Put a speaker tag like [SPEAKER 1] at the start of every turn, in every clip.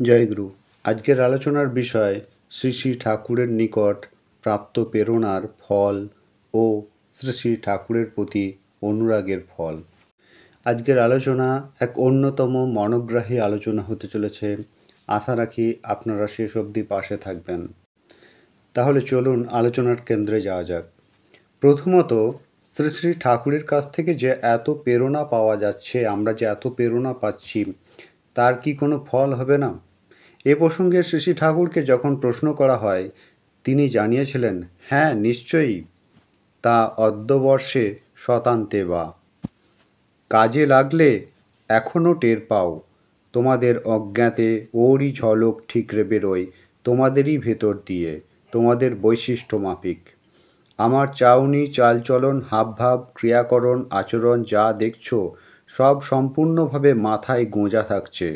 [SPEAKER 1] জয়গুরু। আজকের আলোচনার বিষয় শ্রী শ্রী ঠাকুরের নিকট প্রাপ্ত প্রেরণার ফল ও শ্রী শ্রী ঠাকুরের প্রতি অনুরাগের ফল। আজকের আলোচনা এক অন্যতম মনোগ্রাহী আলোচনা হতে চলেছে। আশা রাখি আপনারা শেষ অবধি পাশে থাকবেন। তাহলে চলুন আলোচনার কেন্দ্রে যাওয়া যাক। প্রথমত, শ্রী শ্রী ঠাকুরের কাছ থেকে যে এত প্রেরণা পাওয়া যাচ্ছে, আমরা যে এত প্রেরণা পাচ্ছি, তার কি কোনো ফল হবে না? এ প্রসঙ্গে শ্রী শ্রী ঠাকুরকে যখন প্রশ্ন করা হয়, তিনি জানিয়েছিলেন, হ্যাঁ নিশ্চয়ই, তা অদ্যবর্ষে শতান্তে বা। কাজে লাগলে এখনও টের পাও, তোমাদের অজ্ঞাতে ওরই ঝলক ঠিকরে বেরোয় তোমাদেরই ভেতর দিয়ে, তোমাদের বৈশিষ্ট্য মাফিক। আমার চাউনি, চালচলন, হাবভাব, ক্রিয়াকরণ, আচরণ যা দেখছো, সব সম্পূর্ণভাবে মাথায় গোঁজা থাকছে।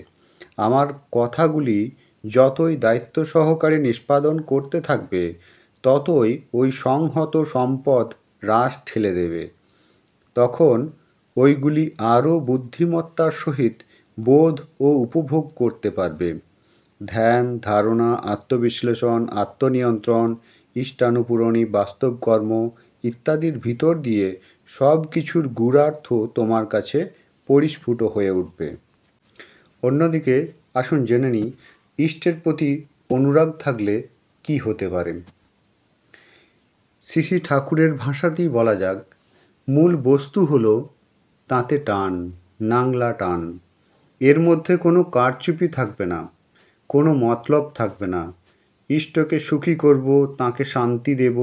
[SPEAKER 1] আমার কথাগুলি যতই দায়িত্ব সহকারে নিষ্পাদন করতে থাকবে, ততই ওই সংহত সম্পদ হ্রাস ঠেলে দেবে। তখন ওইগুলি আরও বুদ্ধিমত্তার সহিত বোধ ও উপভোগ করতে পারবে। ধ্যান, ধারণা, আত্মবিশ্লেষণ, আত্মনিয়ন্ত্রণ, ইষ্টানুপূরণী বাস্তব কর্ম ইত্যাদির ভিতর দিয়ে সব কিছুর গূঢ়ার্থ তোমার কাছে পরিস্ফুট হয়ে উঠবে। অন্যদিকে আসুন জেনে নিই, ইষ্টের প্রতি অনুরাগ থাকলে কি হতে পারে। শ্রী শ্রী ঠাকুরের ভাষাতেই বলা যাক, মূল বস্তু হলো তাতে টান, নাংলা টান। এর মধ্যে কোনো কারচুপি থাকবে না, কোনো মতলব থাকবে না। ইষ্টকে সুখী করব, তাকে শান্তি দেব,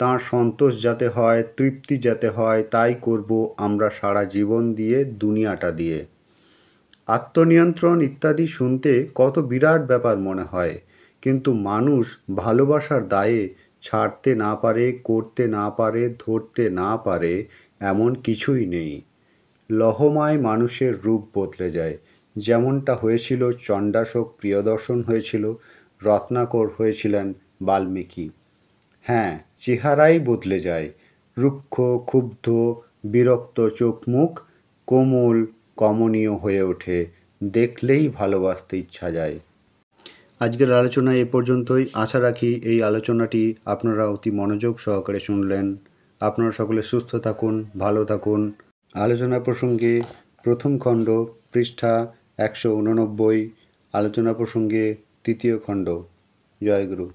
[SPEAKER 1] তার সন্তোষ যাতে হয়, তৃপ্তি যাতে হয়, তাই করব আমরা সারা জীবন দিয়ে, দুনিয়াটা দিয়ে। আত্মনিয়ন্ত্রণ ইত্যাদি শুনতে কত বিরাট ব্যাপার মনে হয়, কিন্তু মানুষ ভালোবাসার দায়ে ছাড়তে না পারে, করতে না পারে, ধরতে না পারে, এমন কিছুই নেই। লহমায় মানুষের রূপ বদলে যায়, যেমনটা হয়েছিল চণ্ডাশোক প্রিয়দর্শন হয়েছিল, রত্নাকর হয়েছিলেন বাল্মীকি। হ্যাঁ, চেহারাই বদলে যায়, রুক্ষ, ক্ষুব্ধ, বিরক্ত চোখ মুখ কোমল কমনীয় হয়ে ওঠে, দেখলেই ভালোবাসতে ইচ্ছা যায়। আজকের আলোচনা এ পর্যন্তই। আশা রাখি এই আলোচনাটি আপনারা অতি মনোযোগ সহকারে শুনলেন। আপনারা সকলে সুস্থ থাকুন, ভালো থাকুন। আলোচনা প্রসঙ্গে প্রথম খণ্ড, পৃষ্ঠা 189, আলোচনা প্রসঙ্গে তৃতীয় খণ্ড। জয়গুরু।